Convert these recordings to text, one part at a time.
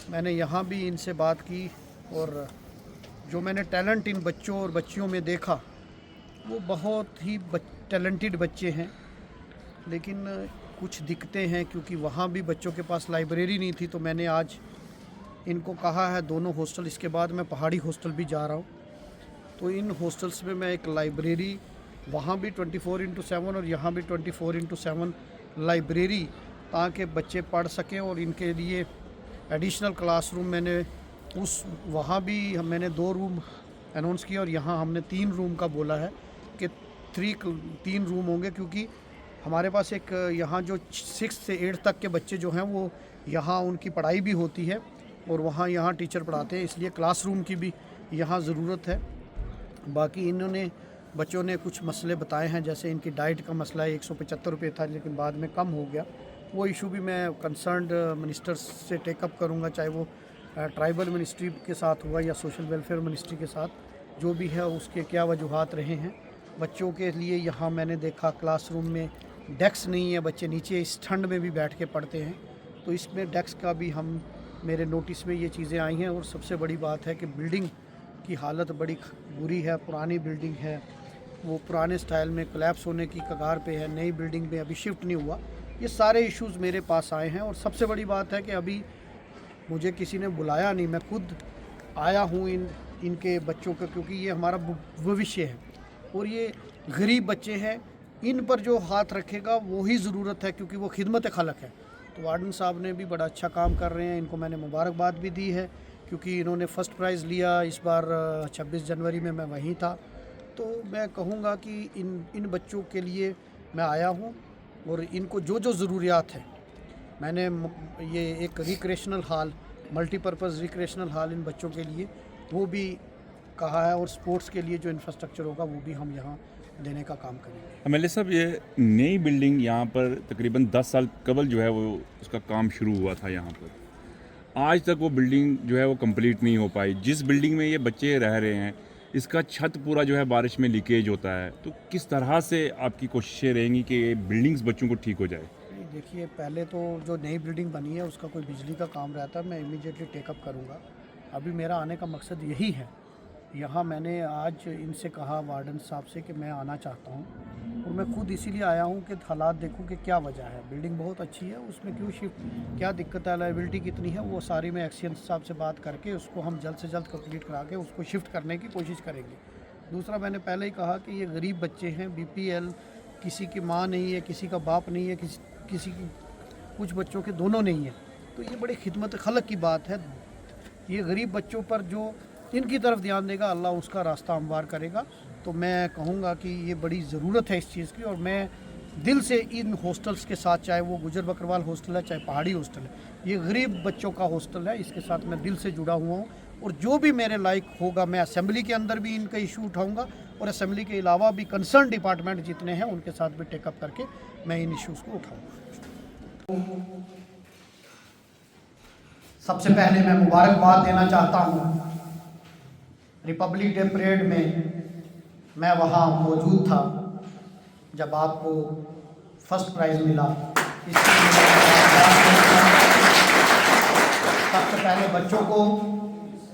मैंने यहाँ भी इनसे बात की और जो मैंने टैलेंट इन बच्चों और बच्चियों में देखा वो बहुत ही टैलेंटेड बच्चे हैं, लेकिन कुछ दिक्कतें हैं क्योंकि वहाँ भी बच्चों के पास लाइब्रेरी नहीं थी। तो मैंने आज इनको कहा है दोनों हॉस्टल, इसके बाद मैं पहाड़ी हॉस्टल भी जा रहा हूँ, तो इन हॉस्टल्स में मैं एक लाइब्रेरी, वहाँ भी 24/7 और यहाँ भी 24/7 लाइब्रेरी, ताकि बच्चे पढ़ सकें। और इनके लिए एडिशनल क्लासरूम मैंने वहाँ भी मैंने 2 रूम अनाउंस किया और यहाँ हमने 3 रूम का बोला है कि 3 रूम होंगे, क्योंकि हमारे पास एक यहाँ जो 6 से 8 तक के बच्चे जो हैं वो यहाँ उनकी पढ़ाई भी होती है और यहाँ टीचर पढ़ाते हैं, इसलिए क्लासरूम की भी यहाँ ज़रूरत है। बाकी इन्होंने बच्चों ने कुछ मसले बताए हैं, जैसे इनकी डाइट का मसला है, 175 रुपये था लेकिन बाद में कम हो गया। वो इशू भी मैं कंसर्न्ड मिनिस्टर्स से टेकअप करूँगा, चाहे वो ट्राइबल मिनिस्ट्री के साथ हुआ या सोशल वेलफेयर मिनिस्ट्री के साथ, जो भी है उसके क्या वजूहात रहे हैं। बच्चों के लिए यहाँ मैंने देखा क्लासरूम में डेस्क नहीं है, बच्चे नीचे इस ठंड में भी बैठ के पढ़ते हैं, तो इसमें डेस्क का भी मेरे नोटिस में ये चीज़ें आई हैं। और सबसे बड़ी बात है कि बिल्डिंग की हालत बड़ी बुरी है, पुरानी बिल्डिंग है, वो पुराने स्टाइल में कोलैप्स होने की कगार पे है, नई बिल्डिंग में अभी शिफ्ट नहीं हुआ। ये सारे इश्यूज़ मेरे पास आए हैं और सबसे बड़ी बात है कि अभी मुझे किसी ने बुलाया नहीं, मैं खुद आया हूँ इनके बच्चों का, क्योंकि ये हमारा भविष्य है और ये गरीब बच्चे हैं, इन पर जो हाथ रखेगा वो ही ज़रूरत है, क्योंकि वो खिदमत खलक है। तो वार्डन साहब ने भी बड़ा अच्छा काम कर रहे हैं, इनको मैंने मुबारकबाद भी दी है क्योंकि इन्होंने फ़र्स्ट प्राइज़ लिया इस बार 26 जनवरी में मैं वहीं था। तो मैं कहूँगा कि इन बच्चों के लिए मैं आया हूँ और इनको जो ज़रूरियात है, मैंने ये एक recreational hall, multipurpose recreational hall इन बच्चों के लिए वो भी कहा है और स्पोर्ट्स के लिए जो इंफ्रास्ट्रक्चर होगा वो भी हम यहाँ देने का काम करेंगे। MLA साहब, ये नई बिल्डिंग यहाँ पर तकरीबन 10 साल कबल जो है वो उसका काम शुरू हुआ था, यहाँ पर आज तक वो बिल्डिंग जो है वो कंप्लीट नहीं हो पाई। जिस बिल्डिंग में ये बच्चे रह रहे हैं इसका छत पूरा जो है बारिश में लीकेज होता है, तो किस तरह से आपकी कोशिशें रहेंगी कि ये बिल्डिंग्स बच्चों को ठीक हो जाए? देखिए, पहले तो जो नई बिल्डिंग बनी है उसका कोई बिजली का काम रहता है, मैं इमीडिएटली टेकअप करूँगा। अभी मेरा आने का मकसद यही है। यहाँ मैंने आज इनसे कहा वार्डन साहब से कि मैं आना चाहता हूँ और मैं खुद इसीलिए आया हूँ कि हालात देखूँ कि क्या वजह है। बिल्डिंग बहुत अच्छी है, उसमें क्यों शिफ्ट, क्या दिक्कत है, लायबिलिटी कितनी है, वो सारी मैं एक्सचेंज साहब से बात करके उसको हम जल्द से जल्द कंप्लीट करा के उसको शिफ्ट करने की कोशिश करेंगे। दूसरा, मैंने पहले ही कहा कि ये गरीब बच्चे हैं, BPL, किसी की माँ नहीं है, किसी का बाप नहीं है, किसी की, कुछ बच्चों के दोनों नहीं है, तो ये बड़ी खिदमत खलक की बात है। ये गरीब बच्चों पर जो इनकी तरफ ध्यान देगा, अल्लाह उसका रास्ता हमवार करेगा। तो मैं कहूँगा कि ये बड़ी ज़रूरत है इस चीज़ की और मैं दिल से इन हॉस्टल्स के साथ, चाहे वो गुजर बकरवाल हॉस्टल है चाहे पहाड़ी हॉस्टल है, ये गरीब बच्चों का हॉस्टल है, इसके साथ मैं दिल से जुड़ा हुआ हूँ और जो भी मेरे लायक होगा मैं असेंबली के अंदर भी इनका इशू उठाऊँगा और असेंबली के अलावा भी कंसर्न डिपार्टमेंट जितने हैं उनके साथ भी टेकअप करके मैं इन इशूज़ को उठाऊँगा। सबसे पहले मैं मुबारकबाद देना चाहता हूँ, रिपब्लिक डे परेड में मैं वहाँ मौजूद था जब आपको फर्स्ट प्राइज़ मिला। सबसे पहले बच्चों को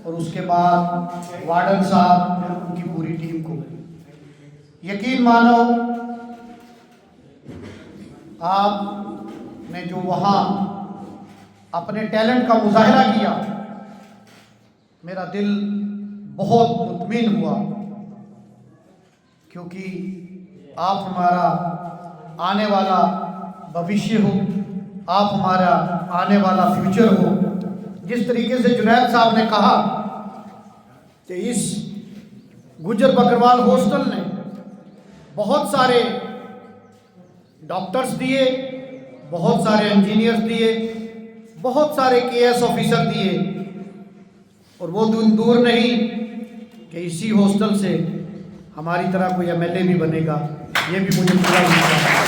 और उसके बाद वार्डन साहब और उनकी पूरी टीम को। यकीन मानो, आपने जो वहाँ अपने टैलेंट का मुजाहिरा किया, मेरा दिल बहुत मुतमिन हुआ, क्योंकि आप हमारा आने वाला भविष्य हो, आप हमारा आने वाला फ्यूचर हो। जिस तरीके से जुनैद साहब ने कहा कि इस गुजर बकरवाल हॉस्टल ने बहुत सारे डॉक्टर्स दिए, बहुत सारे इंजीनियर्स दिए, बहुत सारे KS ऑफिसर दिए, और वो दूर नहीं कि इसी हॉस्टल से हमारी तरह कोई MLA भी बनेगा, ये भी मुझे पूरा विश्वास है।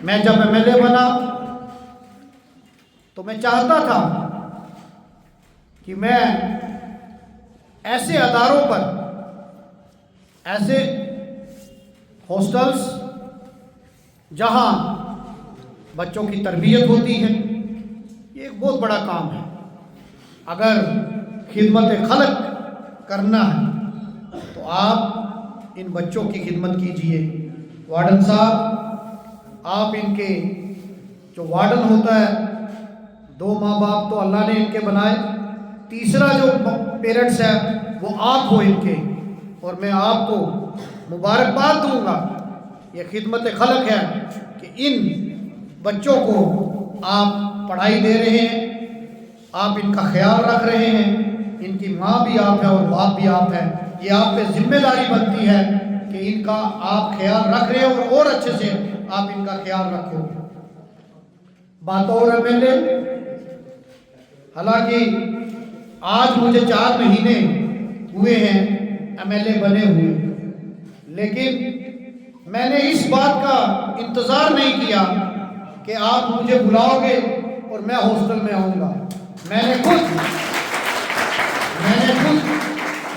मैं जब MLA बना तो मैं चाहता था कि मैं ऐसे अदारों पर, ऐसे हॉस्टल्स जहां बच्चों की तरबियत होती है। ये एक बहुत बड़ा काम है। अगर खिदमत खलक करना है तो आप इन बच्चों की खिदमत कीजिए। वार्डन साहब, आप इनके जो वार्डन होता है, 2 माँ बाप तो अल्लाह ने इनके बनाए, तीसरा जो पेरेंट्स है वो आप हो इनके, और मैं आपको मुबारकबाद दूंगा। ये खिदमत खलक है कि इन बच्चों को आप पढ़ाई दे रहे हैं, आप इनका ख्याल रख रहे हैं, इनकी माँ भी आप है और बाप भी आप है। ये आप पे जिम्मेदारी बनती है कि इनका आप ख्याल रख रहे हो और अच्छे से आप इनका ख्याल रखो। बतौर एमएलए, हालांकि आज मुझे 4 महीने हुए हैं एमएलए बने हुए, लेकिन मैंने इस बात का इंतज़ार नहीं किया कि आप मुझे बुलाओगे और मैं हॉस्टल में आऊँगा। मैंने खुद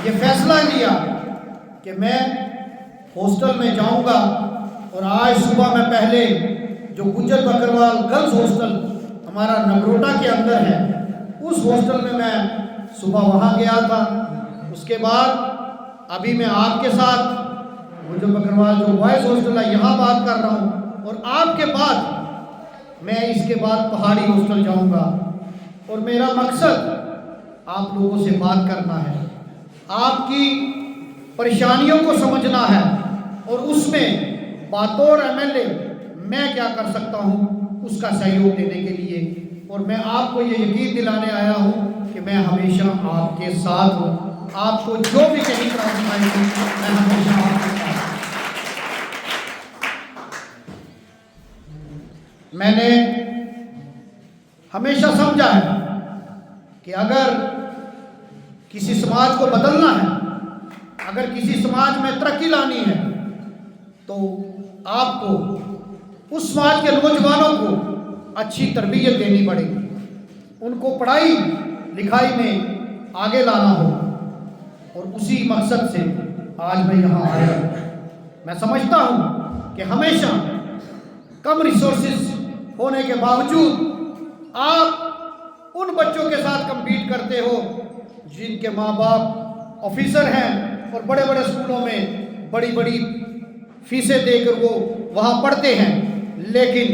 ये फैसला लिया कि मैं हॉस्टल में जाऊँगा, और आज सुबह मैं पहले जो गुज्जर बकरवाल गर्ल्स हॉस्टल हमारा नगरोटा के अंदर है, उस हॉस्टल में मैं सुबह वहाँ गया था। उसके बाद अभी मैं आपके साथ गुज्जर बकरवाल जो बॉयज़ हॉस्टल है यहाँ बात कर रहा हूँ, और आपके बाद मैं इसके बाद पहाड़ी हॉस्टल जाऊंगा। और मेरा मकसद आप लोगों से बात करना है, आपकी परेशानियों को समझना है, और उसमें बतौर एमएलए मैं क्या कर सकता हूं उसका सहयोग देने के लिए। और मैं आपको ये यकीन दिलाने आया हूं कि मैं हमेशा आपके साथ हूं। आपको जो भी कहीं प्रॉब्लम आएगी मैं हमेशा आपके साथ। मैंने हमेशा समझा है कि अगर किसी समाज को बदलना है, अगर किसी समाज में तरक्की लानी है, तो आपको उस समाज के नौजवानों को अच्छी तरबियत देनी पड़ेगी, उनको पढ़ाई लिखाई में आगे लाना हो। और उसी मकसद से आज मैं यहाँ आया। मैं समझता हूँ कि हमेशा कम रिसोर्सेज होने के बावजूद आप उन बच्चों के साथ compete करते हो जिनके माँ बाप ऑफिसर हैं और बड़े बड़े स्कूलों में बड़ी बड़ी फीसें देकर वो वहाँ पढ़ते हैं। लेकिन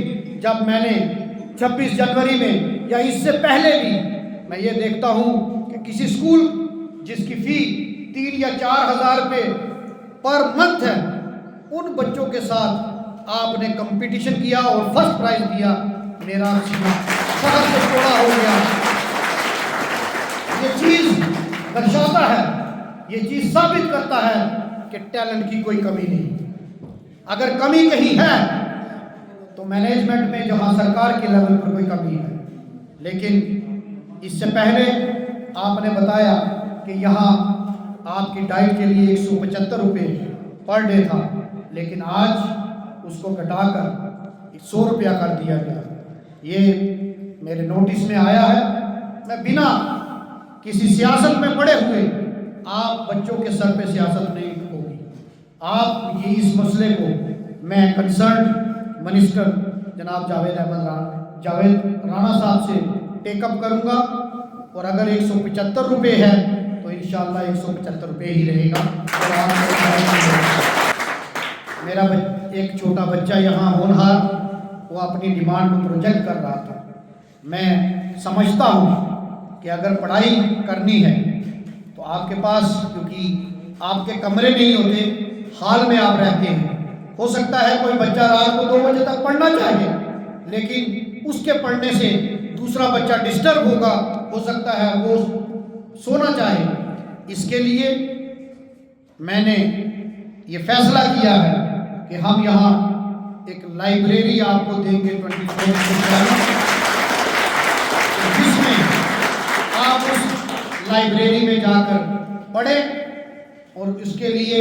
जब मैंने 26 जनवरी में या इससे पहले भी मैं ये देखता हूँ कि किसी स्कूल जिसकी फ़ी 3 या 4 हज़ार रुपये पर मंथ है, उन बच्चों के साथ आपने कंपटीशन किया और फर्स्ट प्राइज दिया। मेरा सीना फख्र से चौड़ा हो गया। ये चीज़ दर्शाता है, ये चीज़ साबित करता है कि टैलेंट की कोई कमी नहीं। अगर कमी कहीं है तो मैनेजमेंट में, जहाँ सरकार के लेवल पर कोई कमी है। लेकिन इससे पहले आपने बताया कि यहाँ आपकी डाइट के लिए 175 रुपये पर डे था, लेकिन आज उसको घटाकर 100 रुपया कर दिया गया। ये मेरे नोटिस में आया है। मैं बिना किसी सियासत में पड़े हुए, आप बच्चों के सर पे सियासत नहीं होगी। आप ये इस मसले को मैं कंसर्न मिनिस्टर जनाब जावेद राणा साहब से टेकअप करूँगा, और अगर 175 रुपये है तो इंशाल्लाह 175 रुपये ही रहेगा। मेरा एक छोटा बच्चा यहाँ होनहार, वो अपनी डिमांड को प्रोजेक्ट कर रहा था। मैं समझता हूँ कि अगर पढ़ाई करनी है तो आपके पास, क्योंकि आपके कमरे नहीं होते, हाल में आप रहते हैं, हो सकता है कोई बच्चा रात को 2 बजे तक पढ़ना चाहिए, लेकिन उसके पढ़ने से दूसरा बच्चा डिस्टर्ब होगा, हो सकता है वो सोना चाहे। इसके लिए मैंने ये फैसला किया है कि हम यहाँ एक लाइब्रेरी आपको देंगे 24/7, जिसमें आप उस लाइब्रेरी में जाकर पढ़ें। और इसके लिए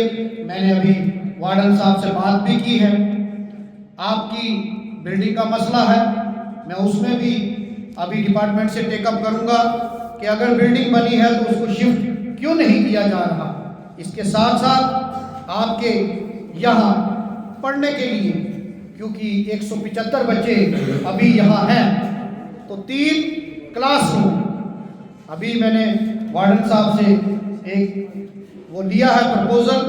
मैंने अभी वार्डन साहब से बात भी की है। आपकी बिल्डिंग का मसला है, मैं उसमें भी अभी डिपार्टमेंट से टेकअप करूंगा कि अगर बिल्डिंग बनी है तो उसको शिफ्ट क्यों नहीं किया जा रहा। इसके साथ साथ आपके यहाँ पढ़ने के लिए क्योंकि 175 बच्चे अभी यहाँ हैं, तो 3 क्लासरूम अभी मैंने वार्डन साहब से एक वो लिया है प्रपोजल,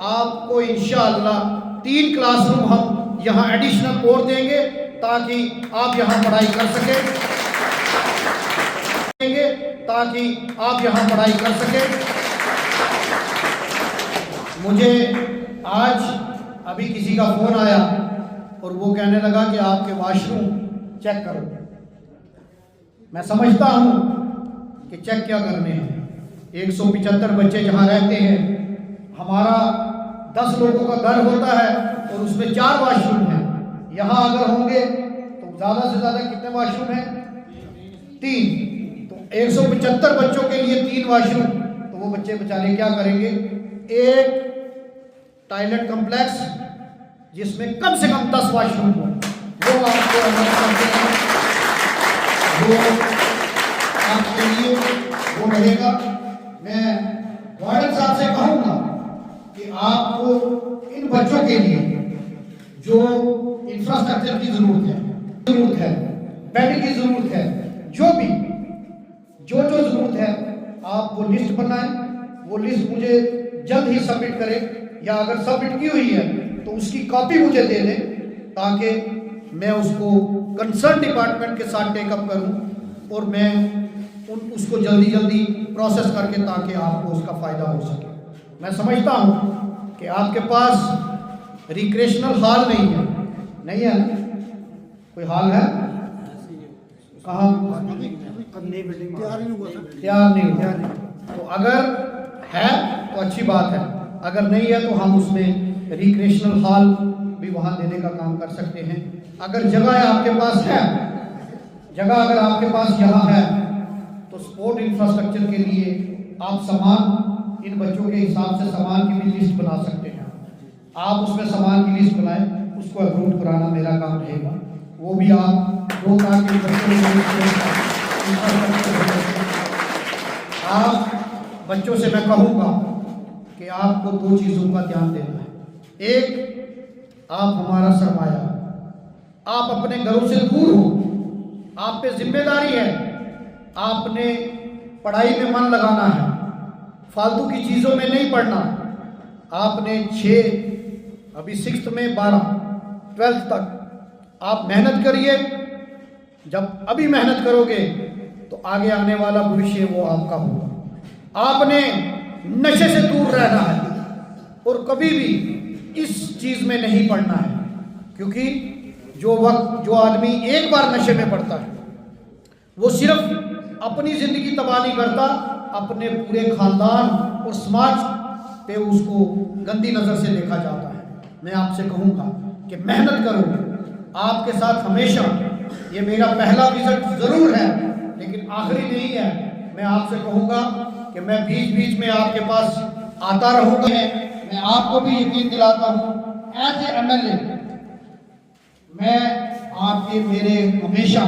आपको इंशाअल्लाह 3 क्लासरूम हम यहाँ एडिशनल और देंगे ताकि आप यहाँ पढ़ाई कर सकें, ताकि आप यहाँ पढ़ाई कर सकें। मुझे आज अभी किसी का फ़ोन आया और वो कहने लगा कि आपके वॉशरूम चेक करो। मैं समझता हूँ कि चेक क्या करने हैं। 175 बच्चे जहाँ रहते हैं, हमारा 10 लोगों का घर होता है और उसमें 4 वॉशरूम हैं। यहाँ अगर होंगे तो ज़्यादा से ज़्यादा कितने वॉशरूम हैं? 3। तो 175 बच्चों के लिए 3 वॉशरूम, तो वो बच्चे बेचारे क्या करेंगे? एक टॉयलेट कॉम्प्लेक्स जिसमें कम से कम 10 वॉशरूम हो, वो आपको अलग करते हैं, वो आपके लिए वो रहेगा। मैं वार्डन साहब से कहूँगा कि आपको इन बच्चों के लिए जो इंफ्रास्ट्रक्चर की जरूरत है, बेड की जरूरत है, जो जरूरत है, आप वो लिस्ट बनाएं। वो लिस्ट मुझे जल्द ही सबमिट करें, या अगर सबमिट की हुई है तो उसकी कॉपी मुझे दे दें, ताकि मैं उसको कंसर्न डिपार्टमेंट के साथ टेकअप करूं और मैं उसको जल्दी प्रोसेस करके ताकि आपको उसका फ़ायदा हो सके। मैं समझता हूं कि आपके पास रिक्रिएशनल हॉल नहीं है ना? कोई हॉल है? कहाँ? तैयार नहीं हुआ। तो अगर है तो अच्छी बात है, अगर नहीं है तो हम उसमें रिक्रिएशनल हॉल भी वहाँ देने का काम कर सकते हैं। अगर जगह आपके पास है, अगर आपके पास यहाँ है, तो स्पोर्ट इंफ्रास्ट्रक्चर के लिए आप सामान इन बच्चों के हिसाब से सामान की भी लिस्ट बना सकते हैं। आप उसमें सामान की लिस्ट बनाएं, उसको अप्रूव कराना मेरा काम रहेगा। वो भी आप 2 साल के आप बच्चों से मैं कहूँगा कि आपको 2 चीज़ों का ध्यान देना है। एक, आप हमारा सरमाया, आप अपने घरों से दूर हो, आप पे जिम्मेदारी है, आपने पढ़ाई में मन लगाना है, फालतू की चीज़ों में नहीं पढ़ना। आपने 6 अभी 6th में 12 12th तक आप मेहनत करिए। जब अभी मेहनत करोगे तो आगे आने वाला भविष्य वो आपका होगा। आपने नशे से दूर रहना है और कभी भी इस चीज़ में नहीं पड़ना है, क्योंकि जो आदमी एक बार नशे में पड़ता है वो सिर्फ अपनी ज़िंदगी तबाह नहीं करता, अपने पूरे खानदान और समाज पे उसको गंदी नज़र से देखा जाता है। मैं आपसे कहूँगा कि मेहनत करो। आपके साथ हमेशा, ये मेरा पहला विजिट ज़रूर है लेकिन आखिरी नहीं है। मैं आपसे कहूँगा कि मैं बीच में आपके पास आता रहूँगा। मैं आपको भी यकीन दिलाता हूँ, एज ए MLA मैं आपके, मेरे हमेशा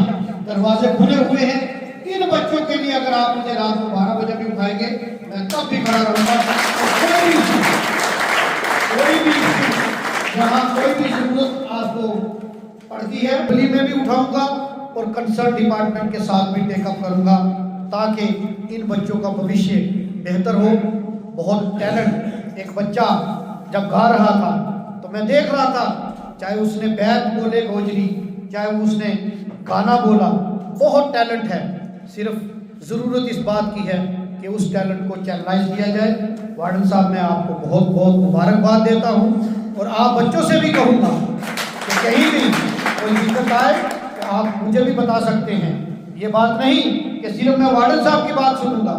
दरवाजे खुले हुए हैं। इन बच्चों के लिए अगर आप मुझे रात को 12 बजे भी उठाएंगे, मैं तब भी खड़ा रहूँगा। कोई भी यहाँ कोई भी जरूरत आपको पड़ती है, दिल्ली में भी उठाऊंगा और कंसर्न डिपार्टमेंट के साथ भी टेकअप करूंगा, ताकि इन बच्चों का भविष्य बेहतर हो। बहुत टैलेंट, एक बच्चा जब गा रहा था तो मैं देख रहा था, चाहे उसने बैत बोले गोजरी, चाहे उसने गाना बोला, बहुत टैलेंट है। सिर्फ ज़रूरत इस बात की है कि उस टैलेंट को चैनलाइज किया जाए। वार्डन साहब, मैं आपको बहुत बहुत मुबारकबाद देता हूँ और आप बच्चों से भी कहूँगा कि कहीं भी कोई दिक्कत आए तो आप मुझे भी बता सकते हैं। ये बात नहीं कि सिर्फ मैं वार्डन साहब की बात सुनूंगा,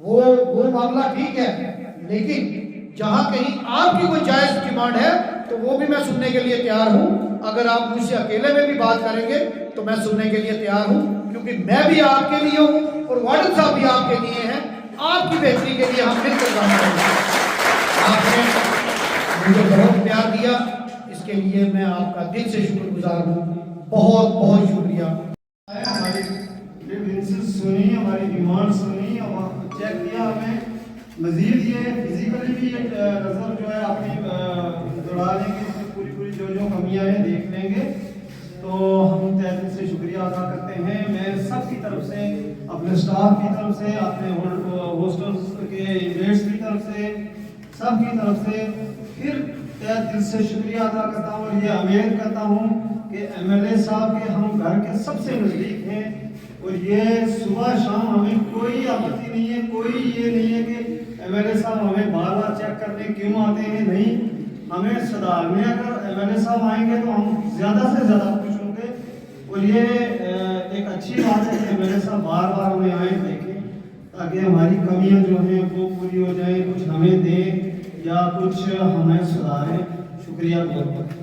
वो मामला ठीक है, लेकिन जहाँ कहीं आपकी कोई जायज़ डिमांड है तो वो भी मैं सुनने के लिए तैयार हूँ। अगर आप मुझसे अकेले में भी बात करेंगे तो मैं सुनने के लिए तैयार हूँ, क्योंकि मैं भी आपके लिए हूँ और वार्डन साहब भी आपके लिए हैं। आपकी बेहतरी के लिए हम मिलकर काम करेंगे। आपने मुझे बहुत प्यार दिया, इसके लिए मैं आपका दिल से शुक्रगुजार हूँ। बहुत बहुत शुक्रिया। हमारी ग्रीवेंसेस सुनी, हमारी डिमांड सुनी और चेक किया। हमें मजीद ये फिजिकली भी एक नज़र जो है अपनी दौड़ा लेंगे, पूरी जो जो कमियां हैं देख लेंगे। तो हम तहे दिल से शुक्रिया अदा करते हैं। मैं सबकी तरफ से, अपने स्टाफ की तरफ से, अपने हॉस्टल्स के इन्वेट्स की तरफ से, सबकी तरफ से फिर तहे दिल से शुक्रिया अदा करता हूँ और ये उम्मीद करता हूँ कि एमएलए साहब के हम घर के सबसे नज़दीक हैं और ये सुबह शाम हमें कोई आपत्ति नहीं है, कोई ये नहीं है कि एमएलए साहब हमें बार बार चेक करने क्यों आते हैं। नहीं, हमें सुधारने अगर एमएलए साहब आएंगे तो हम ज़्यादा से ज़्यादा खुश होंगे। और ये एक अच्छी बात है कि एमएलए साहब बार बार हमें आए देखें ताकि हमारी कमियां जो हैं वो पूरी हो जाए, कुछ हमें दें या कुछ हमें सुधारें। शुक्रिया बहुत बहुत।